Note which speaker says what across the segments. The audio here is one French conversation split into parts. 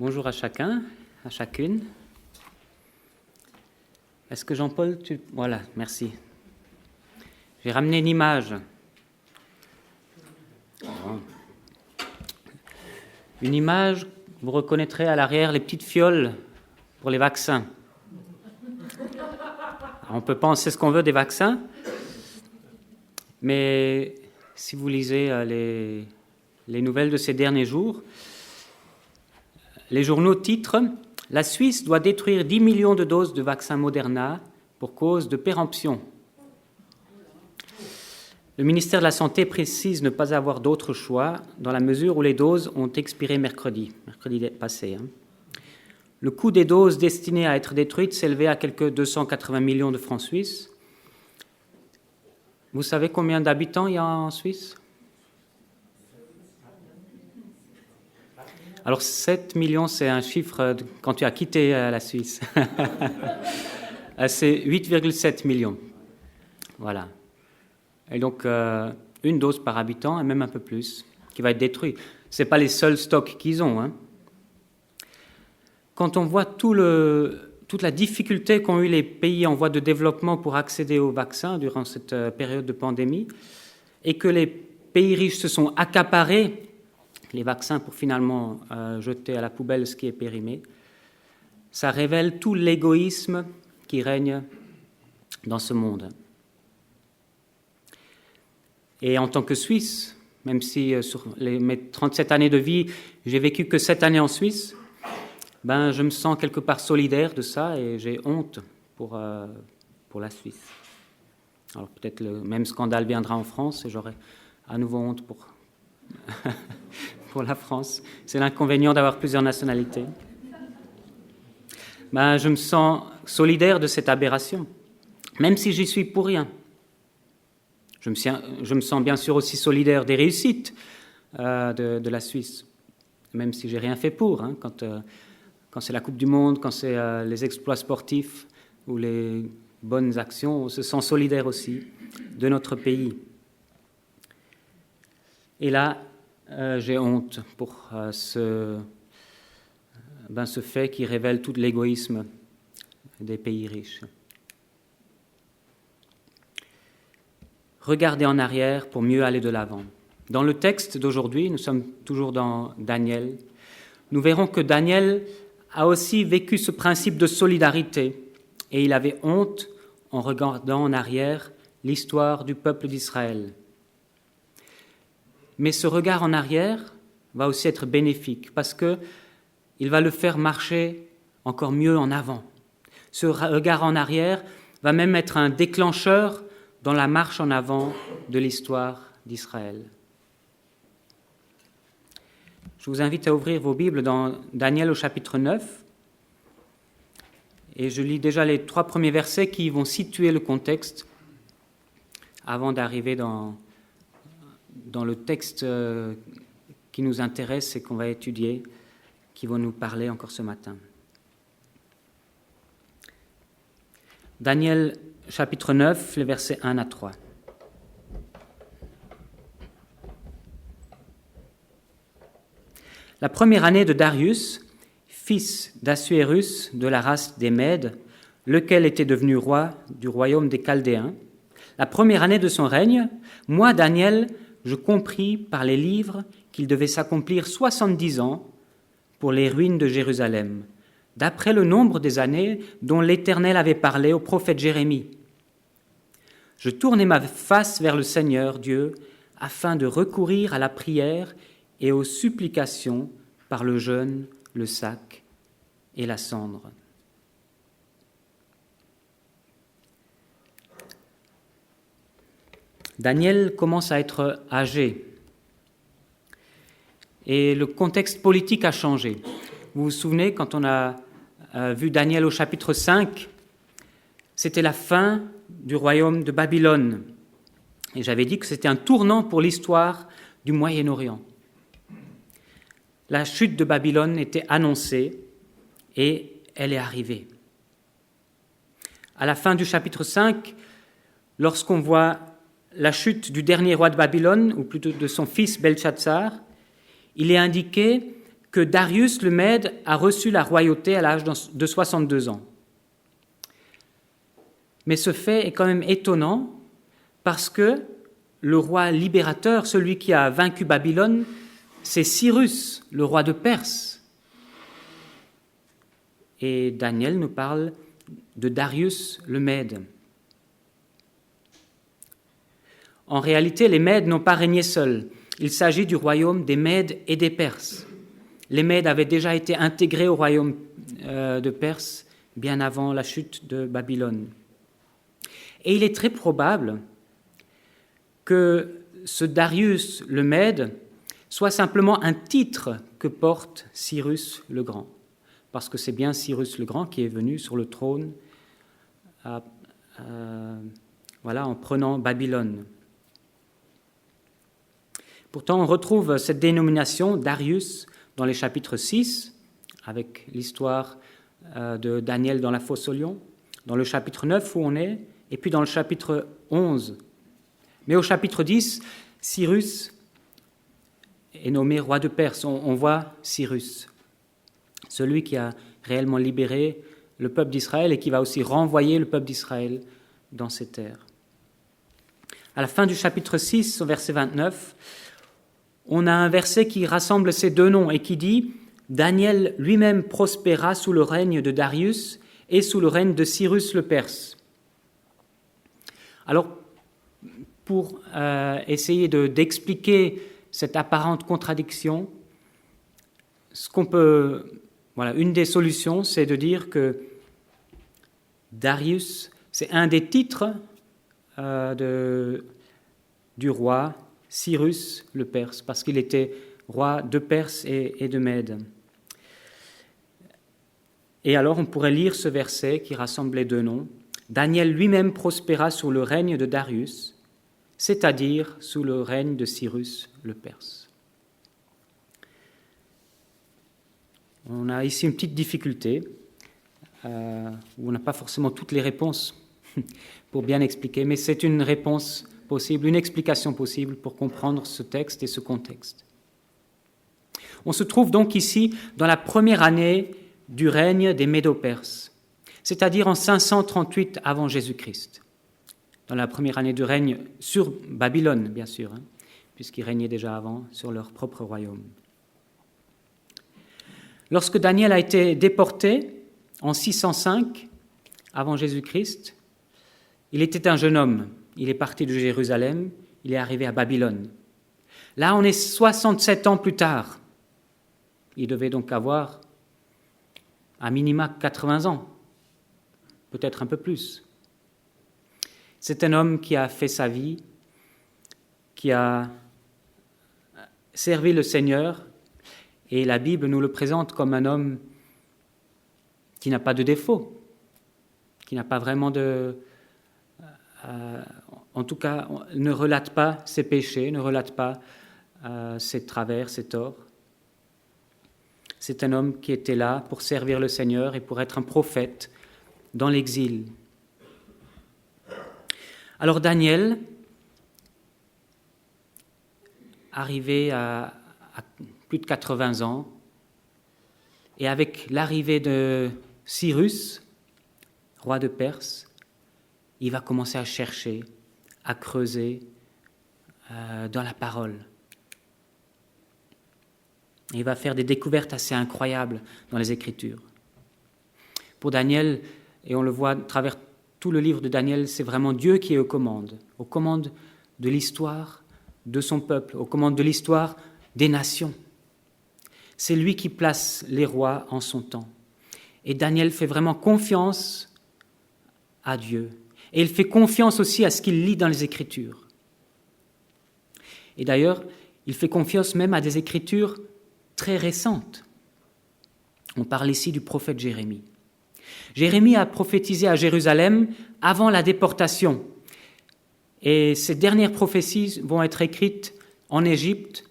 Speaker 1: Bonjour à chacun, à chacune. Est-ce que Jean-Paul, Voilà, merci. J'ai ramené une image. Une image, vous reconnaîtrez à l'arrière les petites fioles pour les vaccins. Alors, on peut penser ce qu'on veut des vaccins, mais si vous lisez les nouvelles de ces derniers jours, les journaux titrent « La Suisse doit détruire 10 millions de doses de vaccin Moderna pour cause de péremption ». Le ministère de la Santé précise ne pas avoir d'autre choix dans la mesure où les doses ont expiré mercredi passé. Le coût des doses destinées à être détruites s'élevait à quelques 280 millions de francs suisses. Vous savez combien d'habitants il y a en Suisse ? Alors 7 millions, c'est un chiffre quand tu as quitté la Suisse. C'est 8,7 millions. Voilà. Et donc, une dose par habitant, et même un peu plus, qui va être détruite. Ce n'est pas les seuls stocks qu'ils ont. Quand on voit toute la difficulté qu'ont eu les pays en voie de développement pour accéder aux vaccins durant cette période de pandémie, et que les pays riches se sont accaparés les vaccins pour finalement jeter à la poubelle ce qui est périmé, ça révèle tout l'égoïsme qui règne dans ce monde. Et en tant que Suisse, même si sur mes 37 années de vie, j'ai vécu que 7 années en Suisse, je me sens quelque part solidaire de ça et j'ai honte pour la Suisse. Alors peut-être le même scandale viendra en France et j'aurai à nouveau honte pour la France. C'est l'inconvénient d'avoir plusieurs nationalités. Je me sens solidaire de cette aberration, même si j'y suis pour rien. Je me sens bien sûr aussi solidaire des réussites de la Suisse, même si j'ai rien fait pour. Quand c'est la Coupe du Monde, quand c'est les exploits sportifs ou les bonnes actions, on se sent solidaire aussi de notre pays. Et là, j'ai honte pour ce fait qui révèle tout l'égoïsme des pays riches. Regardez en arrière pour mieux aller de l'avant. Dans le texte d'aujourd'hui, nous sommes toujours dans Daniel, nous verrons que Daniel a aussi vécu ce principe de solidarité et il avait honte en regardant en arrière l'histoire du peuple d'Israël. Mais ce regard en arrière va aussi être bénéfique parce qu'il va le faire marcher encore mieux en avant. Ce regard en arrière va même être un déclencheur dans la marche en avant de l'histoire d'Israël. Je vous invite à ouvrir vos Bibles dans Daniel au chapitre 9. Et je lis déjà les 3 premiers versets qui vont situer le contexte avant d'arriver dans le texte qui nous intéresse et qu'on va étudier, qui vont nous parler encore ce matin. Daniel, chapitre 9, les versets 1 à 3. La première année de Darius, fils d'Assuérus de la race des Mèdes, lequel était devenu roi du royaume des Chaldéens, la première année de son règne, moi, Daniel, je compris par les livres qu'il devait s'accomplir 70 ans pour les ruines de Jérusalem, d'après le nombre des années dont l'Éternel avait parlé au prophète Jérémie. Je tournai ma face vers le Seigneur Dieu afin de recourir à la prière et aux supplications par le jeûne, le sac et la cendre. Daniel commence à être âgé et le contexte politique a changé. Vous vous souvenez, quand on a vu Daniel au chapitre 5, c'était la fin du royaume de Babylone. Et j'avais dit que c'était un tournant pour l'histoire du Moyen-Orient. La chute de Babylone était annoncée et elle est arrivée. À la fin du chapitre 5, lorsqu'on voit la chute du dernier roi de Babylone, ou plutôt de son fils Belchatsar, il est indiqué que Darius le Mède a reçu la royauté à l'âge de 62 ans. Mais ce fait est quand même étonnant parce que le roi libérateur, celui qui a vaincu Babylone, c'est Cyrus, le roi de Perse. Et Daniel nous parle de Darius le Mède. En réalité, les Mèdes n'ont pas régné seuls. Il s'agit du royaume des Mèdes et des Perses. Les Mèdes avaient déjà été intégrés au royaume de Perse bien avant la chute de Babylone. Et il est très probable que ce Darius le Mède soit simplement un titre que porte Cyrus le Grand, parce que c'est bien Cyrus le Grand qui est venu sur le trône en prenant Babylone. Pourtant, on retrouve cette dénomination Darius dans les chapitres 6, avec l'histoire de Daniel dans la fosse aux lions, dans le chapitre 9 où on est, et puis dans le chapitre 11. Mais au chapitre 10, Cyrus est nommé roi de Perse. On voit Cyrus, celui qui a réellement libéré le peuple d'Israël et qui va aussi renvoyer le peuple d'Israël dans ses terres. À la fin du chapitre 6, au verset 29, on a un verset qui rassemble ces deux noms et qui dit « Daniel lui-même prospéra sous le règne de Darius et sous le règne de Cyrus le Perse ». Alors, pour essayer d'expliquer cette apparente contradiction, une des solutions, c'est de dire que Darius, c'est un des titres du roi Cyrus le Perse, parce qu'il était roi de Perse et de Mède. Et alors on pourrait lire ce verset qui rassemble les deux noms. Daniel lui-même prospéra sous le règne de Darius, c'est-à-dire sous le règne de Cyrus le Perse. On a ici une petite difficulté, où on n'a pas forcément toutes les réponses pour bien expliquer, mais c'est une réponse possible, une explication possible pour comprendre ce texte et ce contexte. On se trouve donc ici dans la première année du règne des Médo-Perses, c'est-à-dire en 538 avant Jésus-Christ, dans la première année du règne sur Babylone, bien sûr, puisqu'ils régnaient déjà avant sur leur propre royaume. Lorsque Daniel a été déporté en 605 avant Jésus-Christ, il était un jeune homme. Il est parti de Jérusalem, il est arrivé à Babylone. Là, on est 67 ans plus tard. Il devait donc avoir à minima 80 ans, peut-être un peu plus. C'est un homme qui a fait sa vie, qui a servi le Seigneur, et la Bible nous le présente comme un homme qui n'a pas de défaut, qui n'a pas vraiment en tout cas, ne relate pas ses péchés, ne relate pas ses travers, ses torts. C'est un homme qui était là pour servir le Seigneur et pour être un prophète dans l'exil. Alors Daniel, arrivé à plus de 80 ans, et avec l'arrivée de Cyrus, roi de Perse, il va commencer à chercher, à creuser dans la parole. Il va faire des découvertes assez incroyables dans les Écritures. Pour Daniel, et on le voit à travers tout le livre de Daniel, c'est vraiment Dieu qui est aux commandes de l'histoire de son peuple, aux commandes de l'histoire des nations. C'est lui qui place les rois en son temps. Et Daniel fait vraiment confiance à Dieu. Et il fait confiance aussi à ce qu'il lit dans les Écritures. Et d'ailleurs, il fait confiance même à des Écritures très récentes. On parle ici du prophète Jérémie. Jérémie a prophétisé à Jérusalem avant la déportation. Et ces dernières prophéties vont être écrites en Égypte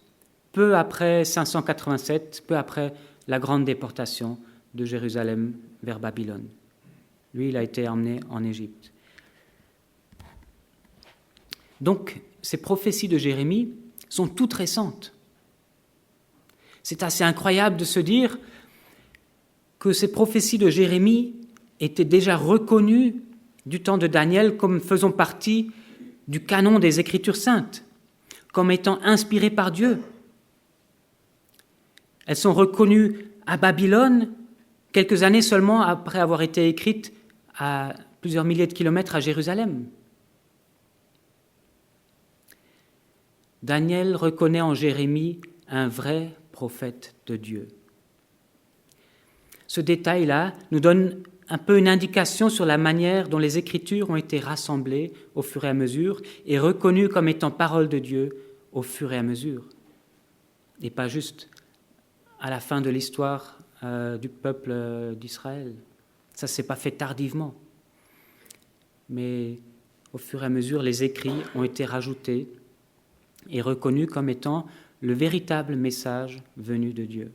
Speaker 1: peu après 587, peu après la grande déportation de Jérusalem vers Babylone. Lui, il a été emmené en Égypte. Donc, ces prophéties de Jérémie sont toutes récentes. C'est assez incroyable de se dire que ces prophéties de Jérémie étaient déjà reconnues du temps de Daniel comme faisant partie du canon des Écritures saintes, comme étant inspirées par Dieu. Elles sont reconnues à Babylone quelques années seulement après avoir été écrites à plusieurs milliers de kilomètres à Jérusalem. Daniel reconnaît en Jérémie un vrai prophète de Dieu. Ce détail-là nous donne un peu une indication sur la manière dont les Écritures ont été rassemblées au fur et à mesure et reconnues comme étant parole de Dieu au fur et à mesure. Et pas juste à la fin de l'histoire du peuple d'Israël. Ça ne s'est pas fait tardivement. Mais au fur et à mesure, les écrits ont été rajoutés et reconnus comme étant le véritable message venu de Dieu.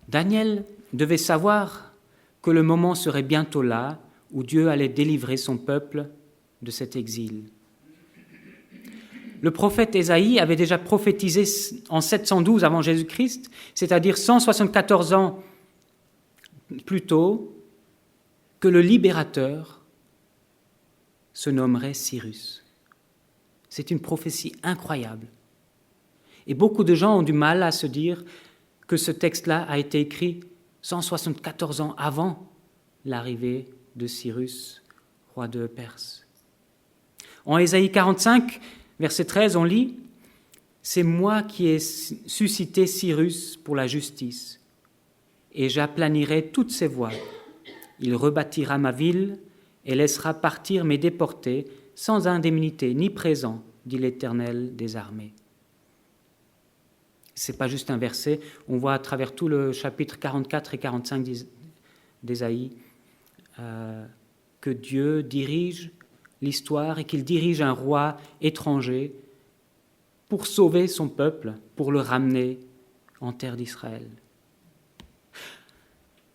Speaker 1: Daniel devait savoir que le moment serait bientôt là où Dieu allait délivrer son peuple de cet exil. Le prophète Ésaïe avait déjà prophétisé en 712 avant Jésus-Christ, c'est-à-dire 174 ans plus tôt, que le libérateur se nommerait Cyrus. C'est une prophétie incroyable. Et beaucoup de gens ont du mal à se dire que ce texte-là a été écrit 174 ans avant l'arrivée de Cyrus, roi de Perse. En Ésaïe 45, verset 13, on lit « C'est moi qui ai suscité Cyrus pour la justice, et j'aplanirai toutes ses voies. Il rebâtira ma ville et laissera partir mes déportés sans indemnité ni présent, dit l'Éternel des armées. » Ce n'est pas juste un verset, on voit à travers tout le chapitre 44 et 45 d'Ésaïe que Dieu dirige l'histoire et qu'il dirige un roi étranger pour sauver son peuple, pour le ramener en terre d'Israël.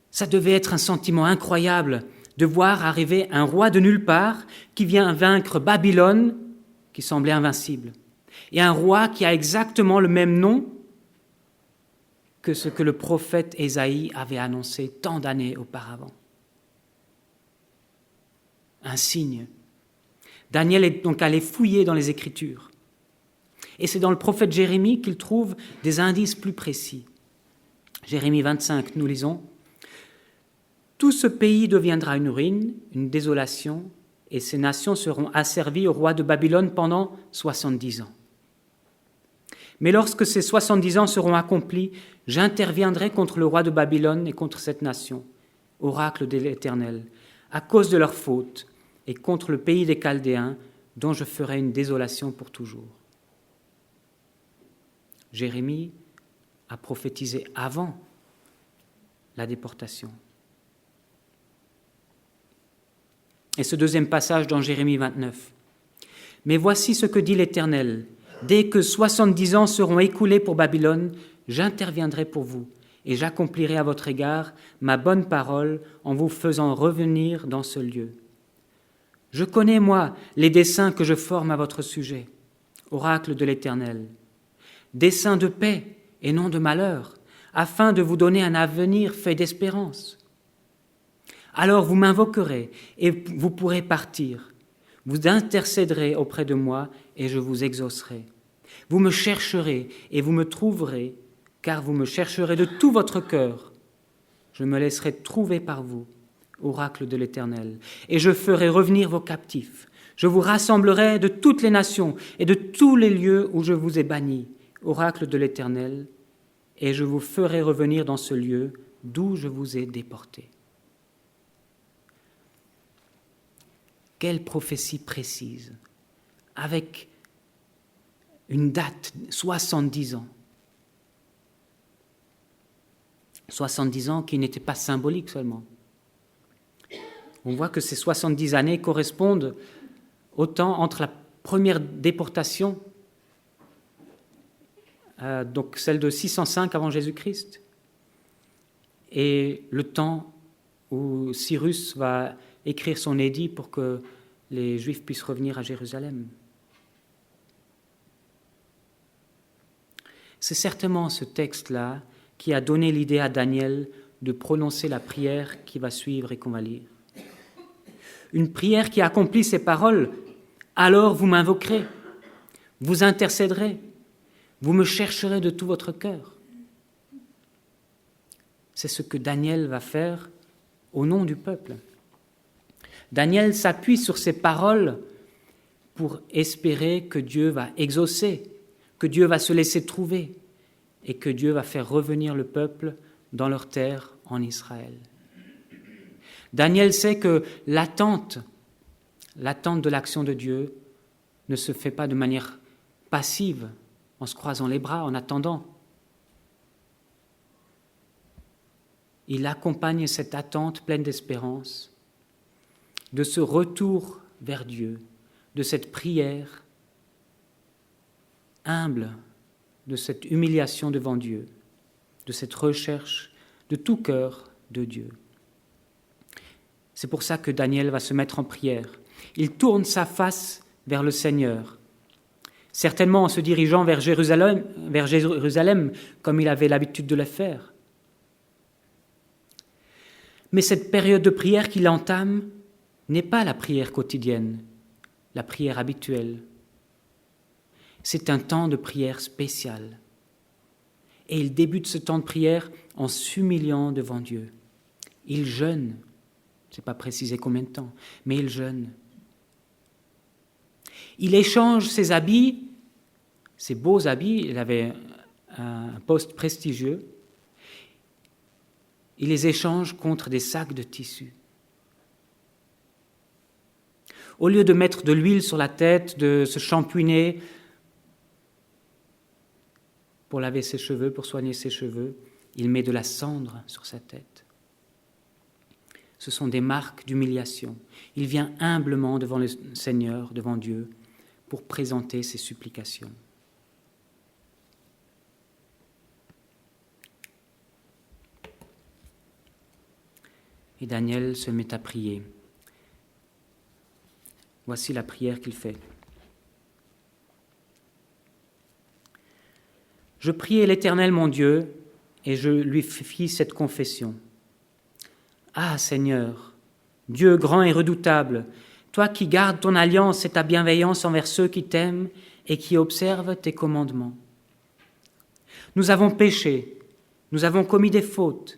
Speaker 1: Ça devait être un sentiment incroyable de voir arriver un roi de nulle part qui vient vaincre Babylone, qui semblait invincible, et un roi qui a exactement le même nom que ce que le prophète Ésaïe avait annoncé tant d'années auparavant. Un signe. Daniel est donc allé fouiller dans les Écritures. Et c'est dans le prophète Jérémie qu'il trouve des indices plus précis. Jérémie 25, nous lisons « Tout ce pays deviendra une ruine, une désolation, et ces nations seront asservies au roi de Babylone pendant 70 ans. Mais lorsque ces 70 ans seront accomplis, j'interviendrai contre le roi de Babylone et contre cette nation, oracle de l'Éternel, à cause de leurs fautes, et contre le pays des Chaldéens, dont je ferai une désolation pour toujours. » Jérémie a prophétisé avant la déportation. Et ce deuxième passage dans Jérémie 29. « Mais voici ce que dit l'Éternel. Dès que 70 ans seront écoulés pour Babylone, j'interviendrai pour vous et j'accomplirai à votre égard ma bonne parole en vous faisant revenir dans ce lieu. Je connais, moi, les desseins que je forme à votre sujet, oracle de l'Éternel, desseins de paix et non de malheur, afin de vous donner un avenir fait d'espérance. Alors vous m'invoquerez et vous pourrez partir. Vous intercéderez auprès de moi et je vous exaucerai. Vous me chercherez et vous me trouverez, car vous me chercherez de tout votre cœur. Je me laisserai trouver par vous, oracle de l'Éternel, et je ferai revenir vos captifs. Je vous rassemblerai de toutes les nations et de tous les lieux où je vous ai bannis, oracle de l'Éternel, et je vous ferai revenir dans ce lieu d'où je vous ai déportés. Quelle prophétie précise, avec une date, 70 ans. 70 ans qui n'étaient pas symboliques seulement. On voit que ces 70 années correspondent au temps entre la première déportation, donc celle de 605 avant Jésus-Christ, et le temps où Cyrus va écrire son édit pour que les Juifs puissent revenir à Jérusalem. C'est certainement ce texte-là qui a donné l'idée à Daniel de prononcer la prière qui va suivre et qu'on va lire. Une prière qui accomplit ces paroles. Alors vous m'invoquerez, vous intercéderez, vous me chercherez de tout votre cœur. C'est ce que Daniel va faire au nom du peuple. Daniel s'appuie sur ces paroles pour espérer que Dieu va exaucer, que Dieu va se laisser trouver et que Dieu va faire revenir le peuple dans leur terre en Israël. Daniel sait que l'attente de l'action de Dieu ne se fait pas de manière passive, en se croisant les bras, en attendant. Il accompagne cette attente pleine d'espérance, de ce retour vers Dieu, de cette prière humble, de cette humiliation devant Dieu, de cette recherche de tout cœur de Dieu. C'est pour ça que Daniel va se mettre en prière. Il tourne sa face vers le Seigneur, certainement en se dirigeant vers Jérusalem comme il avait l'habitude de le faire. Mais cette période de prière qu'il entame n'est pas la prière quotidienne, la prière habituelle. C'est un temps de prière spécial. Et il débute ce temps de prière en s'humiliant devant Dieu. Il jeûne. Je ne sais pas préciser combien de temps, mais il jeûne. Il échange ses habits, ses beaux habits, il avait un poste prestigieux, il les échange contre des sacs de tissu. Au lieu de mettre de l'huile sur la tête, de se shampouiner pour laver ses cheveux, pour soigner ses cheveux, il met de la cendre sur sa tête. Ce sont des marques d'humiliation. Il vient humblement devant le Seigneur, devant Dieu, pour présenter ses supplications. Et Daniel se met à prier. Voici la prière qu'il fait. Je priai l'Éternel mon Dieu, et je lui fis cette confession. Ah Seigneur, Dieu grand et redoutable, toi qui gardes ton alliance et ta bienveillance envers ceux qui t'aiment et qui observent tes commandements. Nous avons péché, nous avons commis des fautes,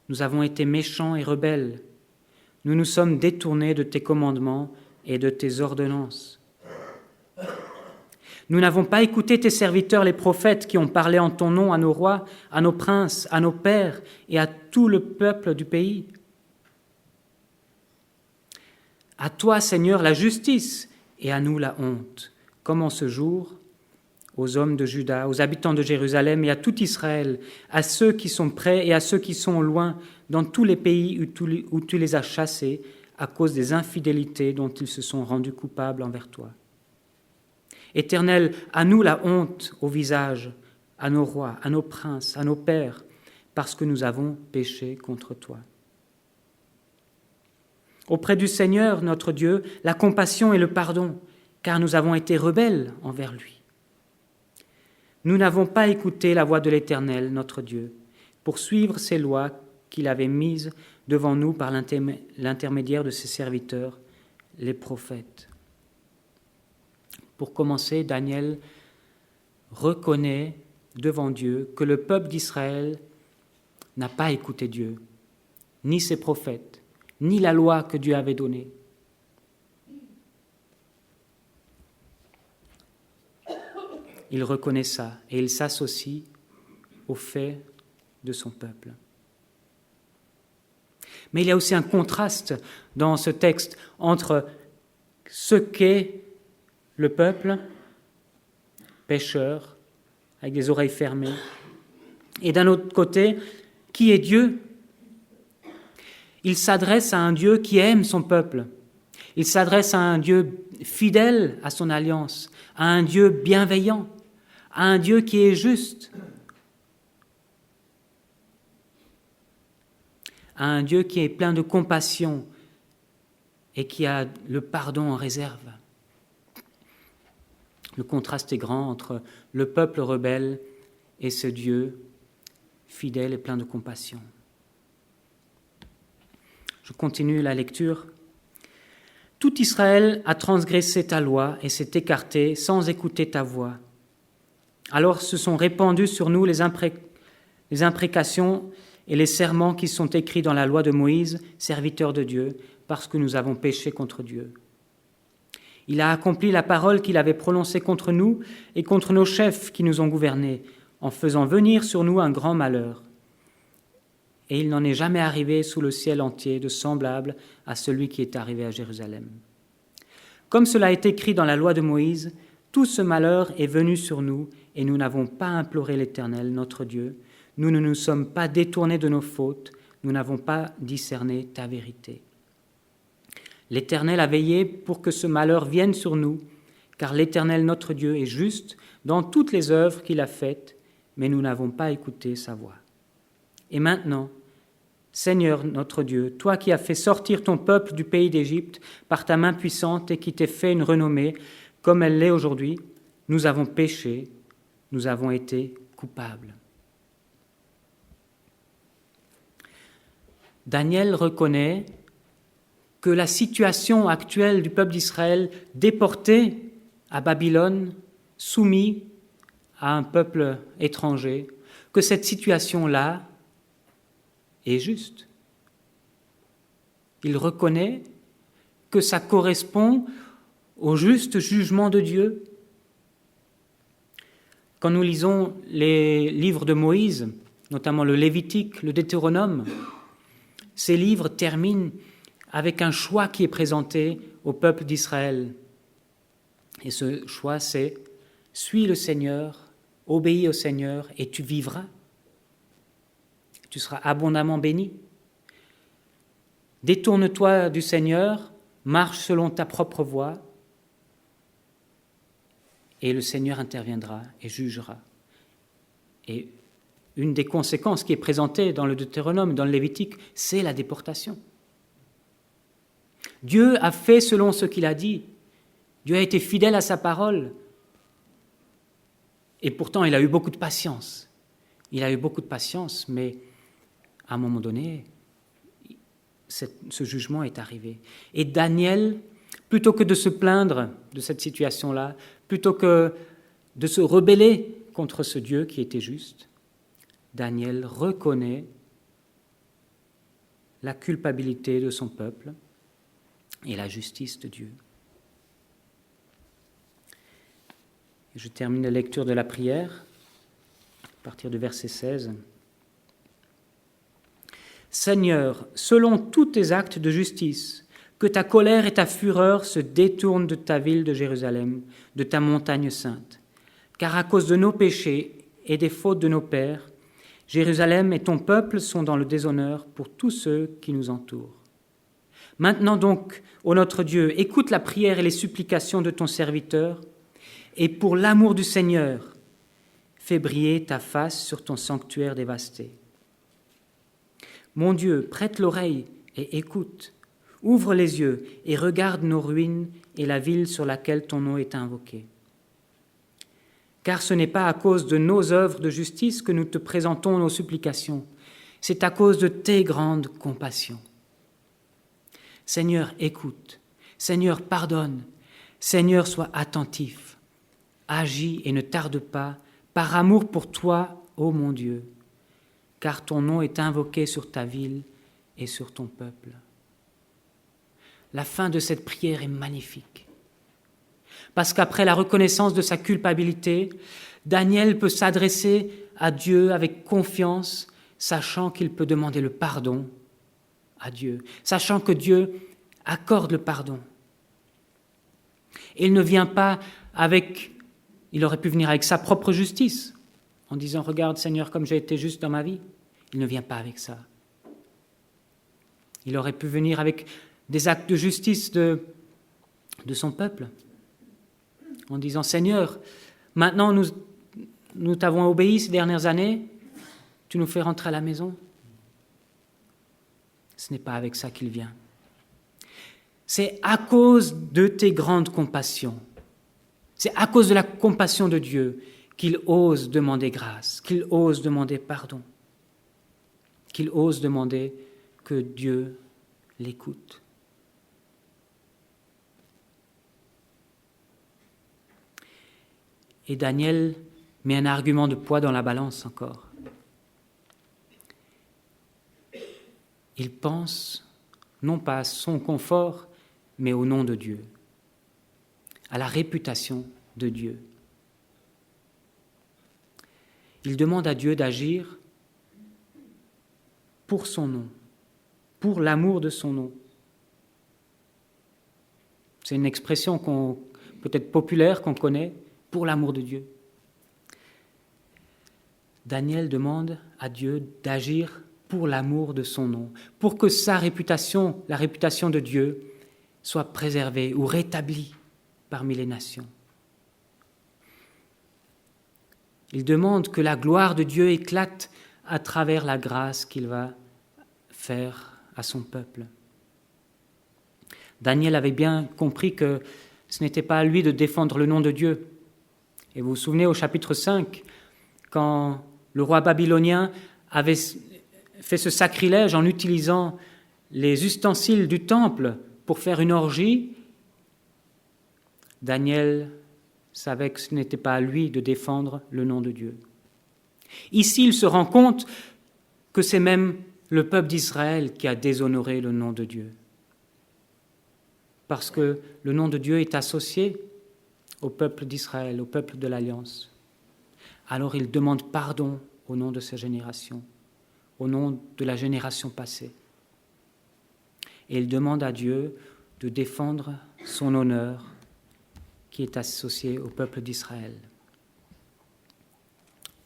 Speaker 1: nous avons été méchants et rebelles, nous nous sommes détournés de tes commandements et de tes ordonnances. Nous n'avons pas écouté tes serviteurs les prophètes qui ont parlé en ton nom à nos rois, à nos princes, à nos pères et à tout le peuple du pays. À toi, Seigneur, la justice et à nous la honte, comme en ce jour, aux hommes de Juda, aux habitants de Jérusalem et à tout Israël, à ceux qui sont près et à ceux qui sont loin, dans tous les pays où tu les as chassés à cause des infidélités dont ils se sont rendus coupables envers toi. Éternel, à nous la honte au visage, à nos rois, à nos princes, à nos pères, parce que nous avons péché contre toi. Auprès du Seigneur, notre Dieu, la compassion et le pardon, car nous avons été rebelles envers lui. Nous n'avons pas écouté la voix de l'Éternel, notre Dieu, pour suivre ses lois qu'il avait mises devant nous par l'intermédiaire de ses serviteurs, les prophètes. Pour commencer, Daniel reconnaît devant Dieu que le peuple d'Israël n'a pas écouté Dieu, ni ses prophètes, ni la loi que Dieu avait donnée. Il reconnaît ça et il s'associe au fait de son peuple. Mais il y a aussi un contraste dans ce texte entre ce qu'est le peuple, pécheur, avec des oreilles fermées, et d'un autre côté, qui est Dieu. Il s'adresse à un Dieu qui aime son peuple. Il s'adresse à un Dieu fidèle à son alliance, à un Dieu bienveillant, à un Dieu qui est juste, à un Dieu qui est plein de compassion et qui a le pardon en réserve. Le contraste est grand entre le peuple rebelle et ce Dieu fidèle et plein de compassion. Je continue la lecture. Tout Israël a transgressé ta loi et s'est écarté sans écouter ta voix. Alors se sont répandues sur nous les imprécations et les serments qui sont écrits dans la loi de Moïse, serviteur de Dieu, parce que nous avons péché contre Dieu. Il a accompli la parole qu'il avait prononcée contre nous et contre nos chefs qui nous ont gouvernés, en faisant venir sur nous un grand malheur. Et il n'en est jamais arrivé sous le ciel entier de semblable à celui qui est arrivé à Jérusalem. Comme cela est écrit dans la loi de Moïse, tout ce malheur est venu sur nous et nous n'avons pas imploré l'Éternel, notre Dieu. Nous ne nous sommes pas détournés de nos fautes, nous n'avons pas discerné ta vérité. L'Éternel a veillé pour que ce malheur vienne sur nous, car l'Éternel, notre Dieu, est juste dans toutes les œuvres qu'il a faites, mais nous n'avons pas écouté sa voix. Et maintenant, Seigneur notre Dieu, toi qui as fait sortir ton peuple du pays d'Égypte par ta main puissante et qui t'es fait une renommée comme elle l'est aujourd'hui, nous avons péché, nous avons été coupables. Daniel reconnaît que la situation actuelle du peuple d'Israël déporté à Babylone, soumis à un peuple étranger, que cette situation-là est juste. Il reconnaît que ça correspond au juste jugement de Dieu. Quand nous lisons les livres de Moïse, notamment le Lévitique, le Deutéronome, ces livres terminent avec un choix qui est présenté au peuple d'Israël. Et ce choix, c'est « Suis le Seigneur, obéis au Seigneur et tu vivras. Tu seras abondamment béni. Détourne-toi du Seigneur, marche selon ta propre voie et le Seigneur interviendra et jugera. » Et une des conséquences qui est présentée dans le Deutéronome, dans le Lévitique, c'est la déportation. Dieu a fait selon ce qu'il a dit. Dieu a été fidèle à sa parole. Et pourtant, il a eu beaucoup de patience. Il a eu beaucoup de patience, mais à un moment donné, ce jugement est arrivé. Et Daniel, plutôt que de se plaindre de cette situation-là, plutôt que de se rebeller contre ce Dieu qui était juste, Daniel reconnaît la culpabilité de son peuple et la justice de Dieu. Et je termine la lecture de la prière à partir du verset 16. Seigneur, selon tous tes actes de justice, que ta colère et ta fureur se détournent de ta ville de Jérusalem, de ta montagne sainte. Car à cause de nos péchés et des fautes de nos pères, Jérusalem et ton peuple sont dans le déshonneur pour tous ceux qui nous entourent. Maintenant donc, ô notre Dieu, écoute la prière et les supplications de ton serviteur, et pour l'amour du Seigneur, fais briller ta face sur ton sanctuaire dévasté. Mon Dieu, prête l'oreille et écoute, ouvre les yeux et regarde nos ruines et la ville sur laquelle ton nom est invoqué. Car ce n'est pas à cause de nos œuvres de justice que nous te présentons nos supplications, c'est à cause de tes grandes compassions. Seigneur, écoute. Seigneur, pardonne. Seigneur, sois attentif. Agis et ne tarde pas. par amour pour toi, ô mon Dieu, car ton nom est invoqué sur ta ville et sur ton peuple. La fin de cette prière est magnifique, parce qu'après la reconnaissance de sa culpabilité, Daniel peut s'adresser à Dieu avec confiance, sachant qu'il peut demander le pardon à Dieu, sachant que Dieu accorde le pardon. Et il ne vient pas il aurait pu venir avec sa propre justice, en disant « Regarde Seigneur, comme j'ai été juste dans ma vie ». Il ne vient pas avec ça. Il aurait pu venir avec des actes de justice de son peuple, en disant « Seigneur, maintenant nous t'avons obéi ces dernières années, tu nous fais rentrer à la maison ». Ce n'est pas avec ça qu'il vient. C'est à cause de tes grandes compassions, c'est à cause de la compassion de Dieu qu'il ose demander grâce, qu'il ose demander pardon, qu'il ose demander que Dieu l'écoute. Et Daniel met un argument de poids dans la balance encore. Il pense non pas à son confort, mais au nom de Dieu, à la réputation de Dieu. Il demande à Dieu d'agir pour son nom, pour l'amour de son nom. C'est une expression peut-être populaire qu'on connaît, pour l'amour de Dieu. Daniel demande à Dieu d'agir pour l'amour de son nom, pour que sa réputation, la réputation de Dieu, soit préservée ou rétablie parmi les nations. Il demande que la gloire de Dieu éclate à travers la grâce qu'il va faire à son peuple. Daniel avait bien compris que ce n'était pas à lui de défendre le nom de Dieu. Et vous vous souvenez au chapitre 5, quand le roi babylonien avait fait ce sacrilège en utilisant les ustensiles du temple pour faire une orgie, Daniel savait que ce n'était pas à lui de défendre le nom de Dieu. Ici, il se rend compte que c'est même le peuple d'Israël qui a déshonoré le nom de Dieu. Parce que le nom de Dieu est associé au peuple d'Israël, au peuple de l'Alliance. Alors il demande pardon au nom de sa génération, au nom de la génération passée. Et il demande à Dieu de défendre son honneur qui est associé au peuple d'Israël.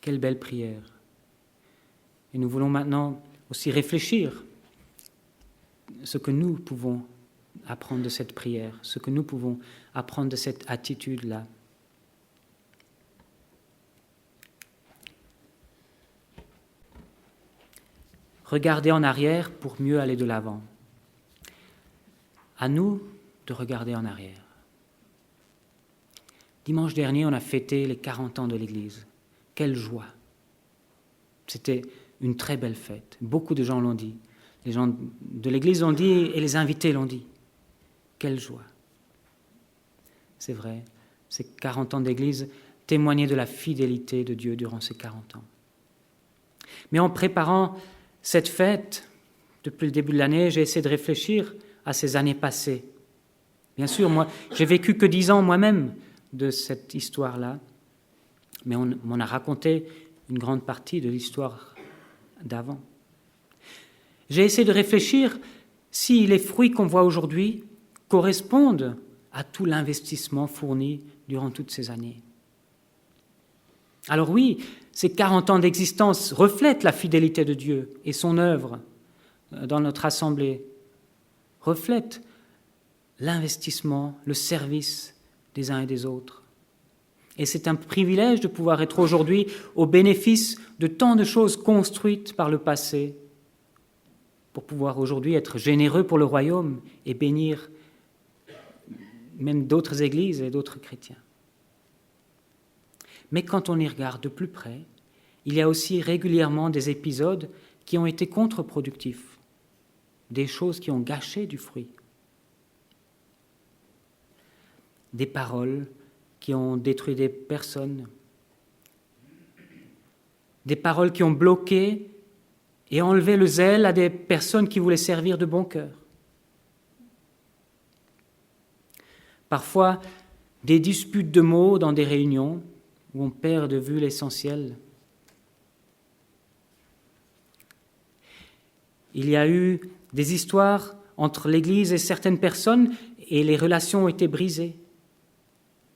Speaker 1: Quelle belle prière. Et nous voulons maintenant aussi réfléchir ce que nous pouvons apprendre de cette prière, ce que nous pouvons apprendre de cette attitude-là. Regarder en arrière pour mieux aller de l'avant. À nous de regarder en arrière. Dimanche dernier, on a fêté les 40 ans de l'Église. Quelle joie! C'était une très belle fête. Beaucoup de gens l'ont dit. Les gens de l'Église l'ont dit et les invités l'ont dit. Quelle joie! C'est vrai, ces 40 ans d'Église témoignaient de la fidélité de Dieu durant ces 40 ans. Mais en préparant cette fête, depuis le début de l'année, j'ai essayé de réfléchir à ces années passées. Bien sûr, moi, j'ai vécu que 10 ans moi-même de cette histoire-là, mais on m'en a raconté une grande partie de l'histoire d'avant. J'ai essayé de réfléchir si les fruits qu'on voit aujourd'hui correspondent à tout l'investissement fourni durant toutes ces années. Alors oui, ces 40 ans d'existence reflètent la fidélité de Dieu et son œuvre dans notre assemblée, reflètent l'investissement, le service des uns et des autres. Et c'est un privilège de pouvoir être aujourd'hui au bénéfice de tant de choses construites par le passé, pour pouvoir aujourd'hui être généreux pour le royaume et bénir même d'autres églises et d'autres chrétiens. Mais quand on y regarde de plus près, il y a aussi régulièrement des épisodes qui ont été contre-productifs, des choses qui ont gâché du fruit, des paroles qui ont détruit des personnes, des paroles qui ont bloqué et enlevé le zèle à des personnes qui voulaient servir de bon cœur. Parfois, des disputes de mots dans des réunions où on perd de vue l'essentiel. Il y a eu des histoires entre l'Église et certaines personnes et les relations ont été brisées.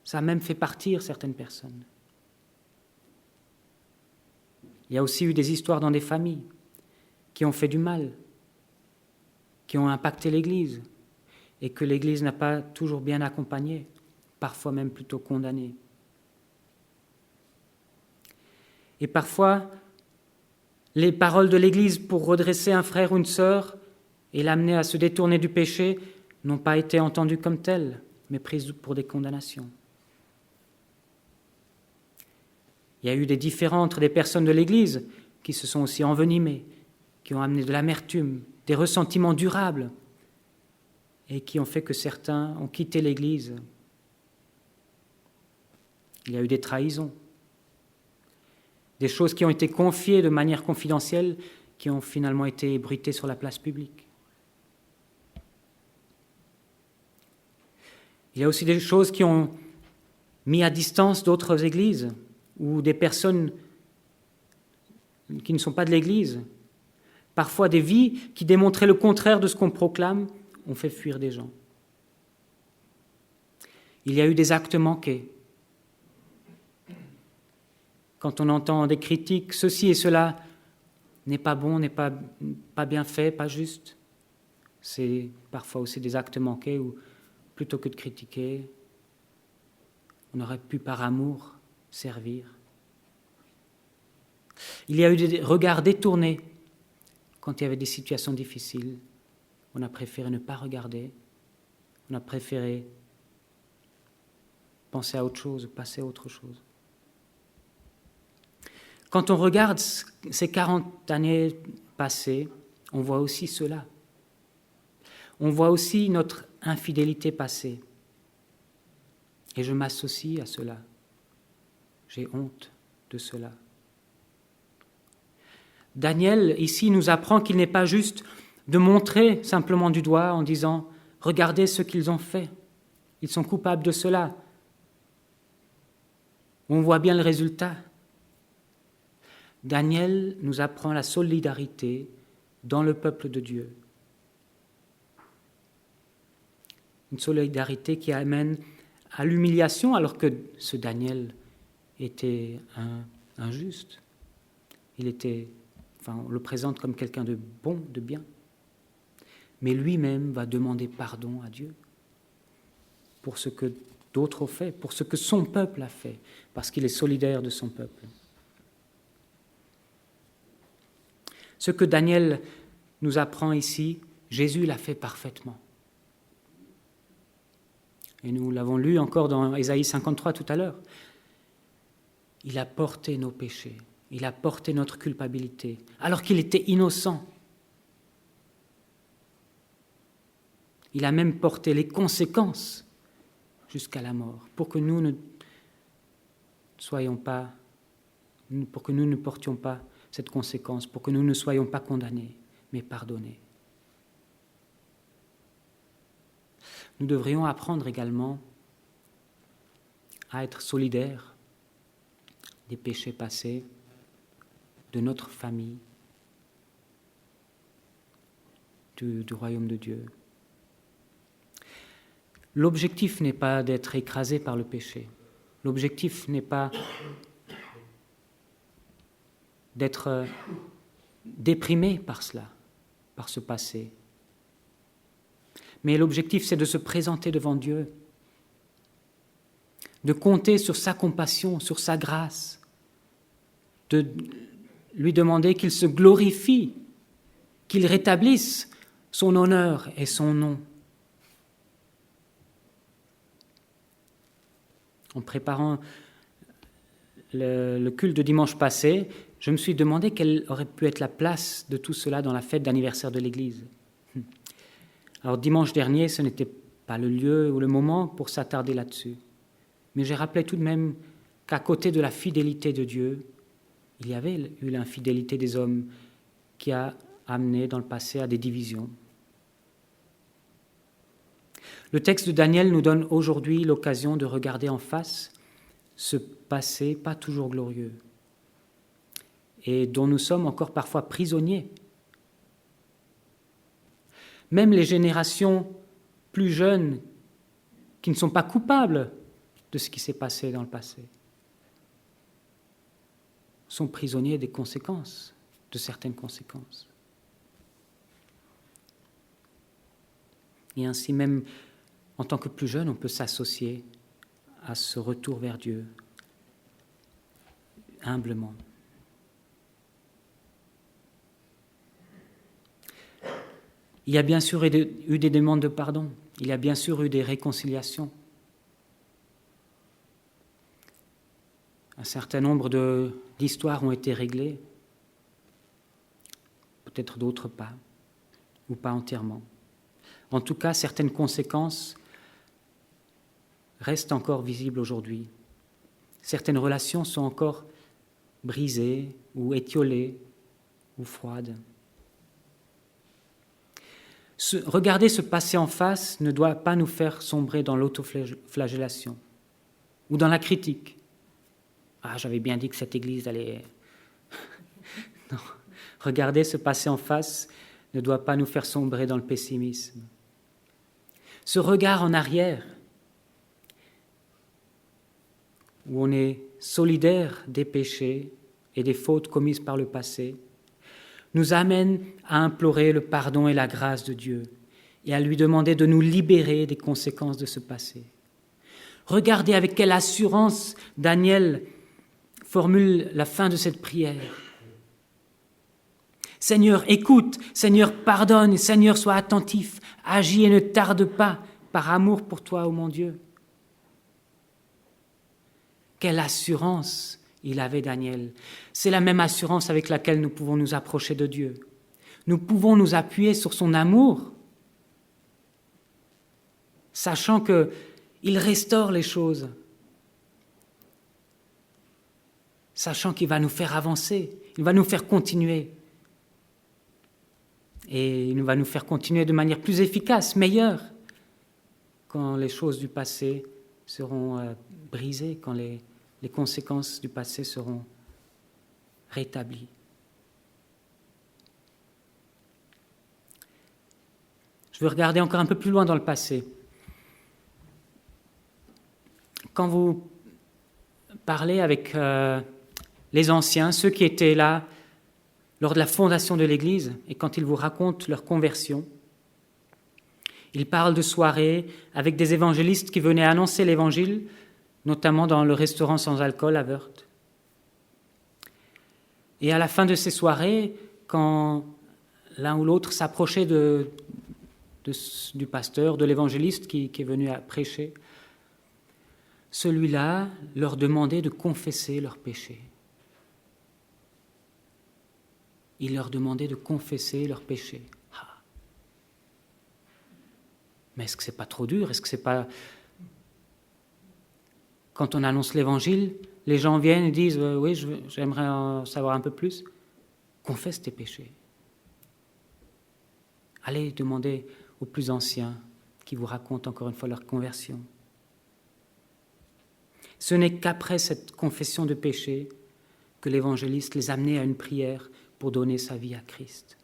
Speaker 1: Ça a même fait partir certaines personnes. Il y a aussi eu des histoires dans des familles qui ont fait du mal, qui ont impacté l'Église et que l'Église n'a pas toujours bien accompagné, parfois même plutôt condamné. Et parfois, les paroles de l'Église pour redresser un frère ou une sœur et l'amener à se détourner du péché n'ont pas été entendues comme telles, mais prises pour des condamnations. Il y a eu des différends entre des personnes de l'Église qui se sont aussi envenimées, qui ont amené de l'amertume, des ressentiments durables et qui ont fait que certains ont quitté l'Église. Il y a eu des trahisons, des choses qui ont été confiées de manière confidentielle qui ont finalement été ébruitées sur la place publique. Il y a aussi des choses qui ont mis à distance d'autres églises ou des personnes qui ne sont pas de l'Église. Parfois des vies qui démontraient le contraire de ce qu'on proclame ont fait fuir des gens. Il y a eu des actes manqués. Quand on entend des critiques, ceci et cela n'est pas bon, n'est pas bien fait, pas juste, c'est parfois aussi des actes manqués où, plutôt que de critiquer, on aurait pu par amour servir. Il y a eu des regards détournés quand il y avait des situations difficiles. On a préféré ne pas regarder, on a préféré penser à autre chose, passer à autre chose. Quand on regarde ces 40 années passées, on voit aussi cela. On voit aussi notre infidélité passée. Et je m'associe à cela. J'ai honte de cela. Daniel, ici, nous apprend qu'il n'est pas juste de montrer simplement du doigt en disant « Regardez ce qu'ils ont fait. Ils sont coupables de cela. » On voit bien le résultat. Daniel nous apprend la solidarité dans le peuple de Dieu. Une solidarité qui amène à l'humiliation alors que ce Daniel était injuste. On le présente comme quelqu'un de bon, de bien. Mais lui-même va demander pardon à Dieu pour ce que d'autres ont fait, pour ce que son peuple a fait, parce qu'il est solidaire de son peuple. Ce que Daniel nous apprend ici, Jésus l'a fait parfaitement. Et nous l'avons lu encore dans Ésaïe 53 tout à l'heure. Il a porté nos péchés, il a porté notre culpabilité, alors qu'il était innocent. Il a même porté les conséquences jusqu'à la mort, pour que nous ne portions pas cette conséquence, pour que nous ne soyons pas condamnés, mais pardonnés. Nous devrions apprendre également à être solidaires des péchés passés, de notre famille, du royaume de Dieu. L'objectif n'est pas d'être écrasé par le péché. L'objectif n'est pas d'être déprimé par cela, par ce passé. Mais l'objectif, c'est de se présenter devant Dieu, de compter sur sa compassion, sur sa grâce, de lui demander qu'il se glorifie, qu'il rétablisse son honneur et son nom. En préparant le culte de dimanche passé, je me suis demandé quelle aurait pu être la place de tout cela dans la fête d'anniversaire de l'Église. Alors dimanche dernier, ce n'était pas le lieu ou le moment pour s'attarder là-dessus. Mais j'ai rappelé tout de même qu'à côté de la fidélité de Dieu, il y avait eu l'infidélité des hommes qui a amené dans le passé à des divisions. Le texte de Daniel nous donne aujourd'hui l'occasion de regarder en face ce passé pas toujours glorieux et dont nous sommes encore parfois prisonniers. Même les générations plus jeunes qui ne sont pas coupables de ce qui s'est passé dans le passé sont prisonniers des conséquences, de certaines conséquences. Et ainsi même, en tant que plus jeune, on peut s'associer à ce retour vers Dieu, humblement. Il y a bien sûr eu des demandes de pardon, il y a bien sûr eu des réconciliations. Un certain nombre d'histoires ont été réglées, peut-être d'autres pas, ou pas entièrement. En tout cas, certaines conséquences restent encore visibles aujourd'hui. Certaines relations sont encore brisées ou étiolées ou froides. Regarder ce passé en face ne doit pas nous faire sombrer dans l'autoflagellation ou dans la critique. Ah, j'avais bien dit que cette église allait... Non. Regarder ce passé en face ne doit pas nous faire sombrer dans le pessimisme. Ce regard en arrière, où on est solidaire des péchés et des fautes commises par le passé, nous amène à implorer le pardon et la grâce de Dieu et à lui demander de nous libérer des conséquences de ce passé. Regardez avec quelle assurance Daniel formule la fin de cette prière. Seigneur, écoute, Seigneur, pardonne, Seigneur, sois attentif, agis et ne tarde pas par amour pour toi, ô mon Dieu. Quelle assurance il avait, Daniel. C'est la même assurance avec laquelle nous pouvons nous approcher de Dieu. Nous pouvons nous appuyer sur son amour, sachant qu'il restaure les choses, sachant qu'il va nous faire avancer, il va nous faire continuer. Et il va nous faire continuer de manière plus efficace, meilleure, quand les choses du passé seront brisées, quand les conséquences du passé seront rétablies. Je veux regarder encore un peu plus loin dans le passé. Quand vous parlez avec les anciens, ceux qui étaient là lors de la fondation de l'Église, et quand ils vous racontent leur conversion, ils parlent de soirées avec des évangélistes qui venaient annoncer l'Évangile, notamment dans le restaurant sans alcool à Wörth. Et à la fin de ces soirées, quand l'un ou l'autre s'approchait du pasteur, de l'évangéliste qui est venu à prêcher, celui-là leur demandait de confesser leurs péchés. Il leur demandait de confesser leurs péchés. Ah. Mais est-ce que c'est pas trop dur? Est-ce que c'est pas... Quand on annonce l'Évangile, les gens viennent et disent « Oui, j'aimerais en savoir un peu plus. » Confesse tes péchés. Allez demander aux plus anciens qui vous racontent encore une fois leur conversion. Ce n'est qu'après cette confession de péché que l'évangéliste les amenait à une prière pour donner sa vie à Christ.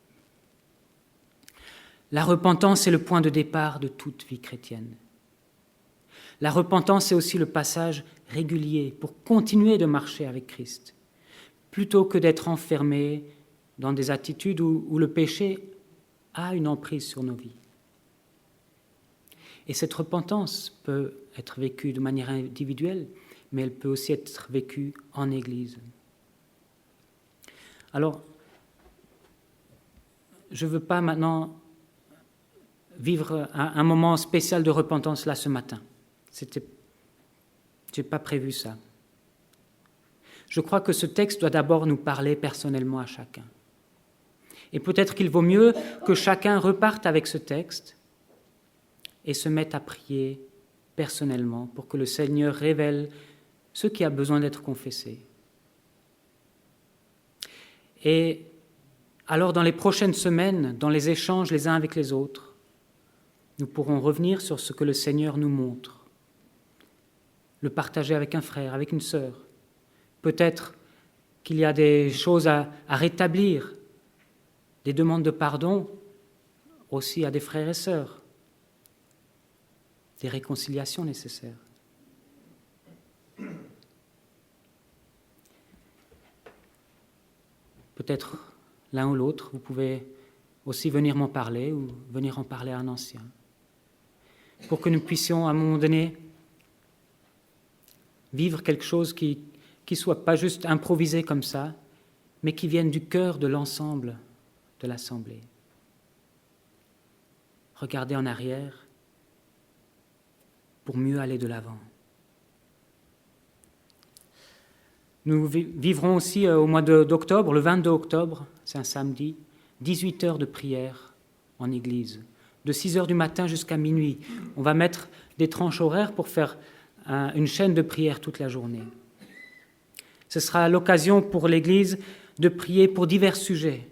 Speaker 1: La repentance est le point de départ de toute vie chrétienne. La repentance est aussi le passage régulier pour continuer de marcher avec Christ, plutôt que d'être enfermé dans des attitudes où le péché a une emprise sur nos vies. Et cette repentance peut être vécue de manière individuelle, mais elle peut aussi être vécue en Église. Alors, je ne veux pas maintenant vivre un moment spécial de repentance là ce matin. Je n'ai pas prévu ça. Je crois que ce texte doit d'abord nous parler personnellement à chacun. Et peut-être qu'il vaut mieux que chacun reparte avec ce texte et se mette à prier personnellement pour que le Seigneur révèle ce qui a besoin d'être confessé. Et alors, dans les prochaines semaines, dans les échanges les uns avec les autres, nous pourrons revenir sur ce que le Seigneur nous montre, le partager avec un frère, avec une sœur. Peut-être qu'il y a des choses à rétablir, des demandes de pardon aussi à des frères et sœurs, des réconciliations nécessaires. Peut-être l'un ou l'autre, vous pouvez aussi venir m'en parler ou venir en parler à un ancien, pour que nous puissions à un moment donné vivre quelque chose qui soit pas juste improvisé comme ça, mais qui vienne du cœur de l'ensemble de l'Assemblée. Regardez en arrière pour mieux aller de l'avant. Nous vivrons aussi au mois d'octobre, le 22 octobre, c'est un samedi, 18 heures de prière en église, de 6 heures du matin jusqu'à minuit. On va mettre des tranches horaires pour faire une chaîne de prière toute la journée. Ce sera l'occasion pour l'Église de prier pour divers sujets.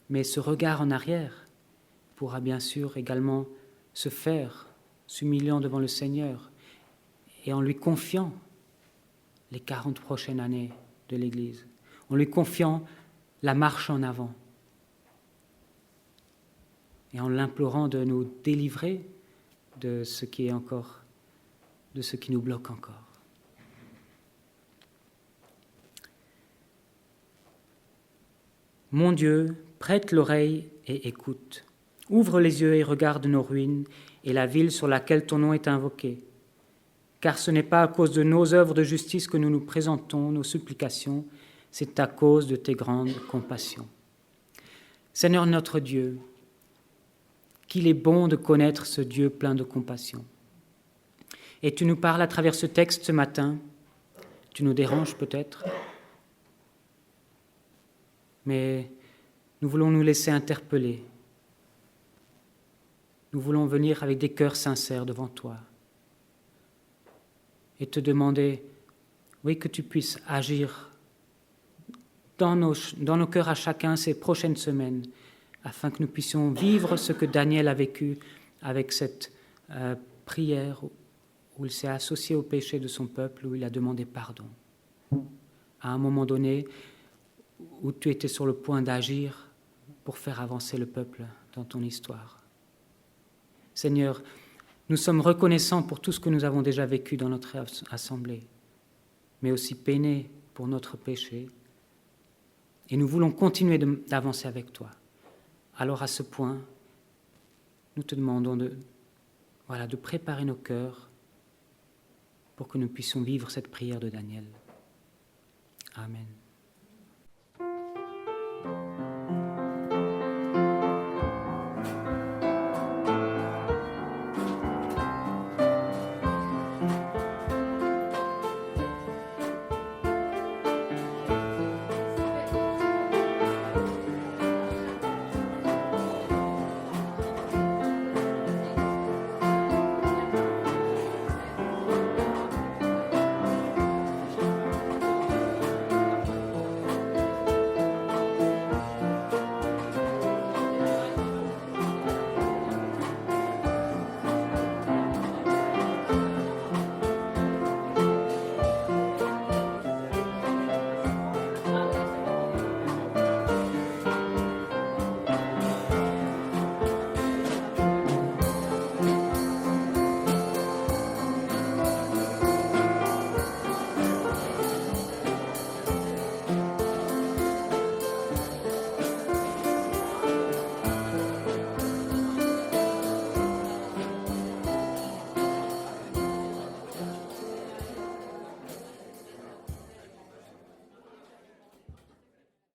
Speaker 1: Mais ce regard en arrière pourra bien sûr également se faire, s'humiliant devant le Seigneur et en lui confiant les 40 prochaines années de l'Église, en lui confiant la marche en avant et en l'implorant de nous délivrer de ce qui est encore, de ce qui nous bloque encore. Mon Dieu, prête l'oreille et écoute. Ouvre les yeux et regarde nos ruines et la ville sur laquelle ton nom est invoqué. Car ce n'est pas à cause de nos œuvres de justice que nous nous présentons, nos supplications, c'est à cause de tes grandes compassions. Seigneur notre Dieu, qu'il est bon de connaître ce Dieu plein de compassion. Et tu nous parles à travers ce texte ce matin, tu nous déranges peut-être, mais nous voulons nous laisser interpeller. Nous voulons venir avec des cœurs sincères devant toi et te demander, oui, que tu puisses agir dans nos cœurs à chacun ces prochaines semaines, afin que nous puissions vivre ce que Daniel a vécu avec cette prière où il s'est associé au péché de son peuple, où il a demandé pardon. À un moment donné, où tu étais sur le point d'agir pour faire avancer le peuple dans ton histoire. Seigneur, nous sommes reconnaissants pour tout ce que nous avons déjà vécu dans notre assemblée, mais aussi peinés pour notre péché, et nous voulons continuer d'avancer avec toi. Alors à ce point, nous te demandons de préparer nos cœurs pour que nous puissions vivre cette prière de Daniel. Amen.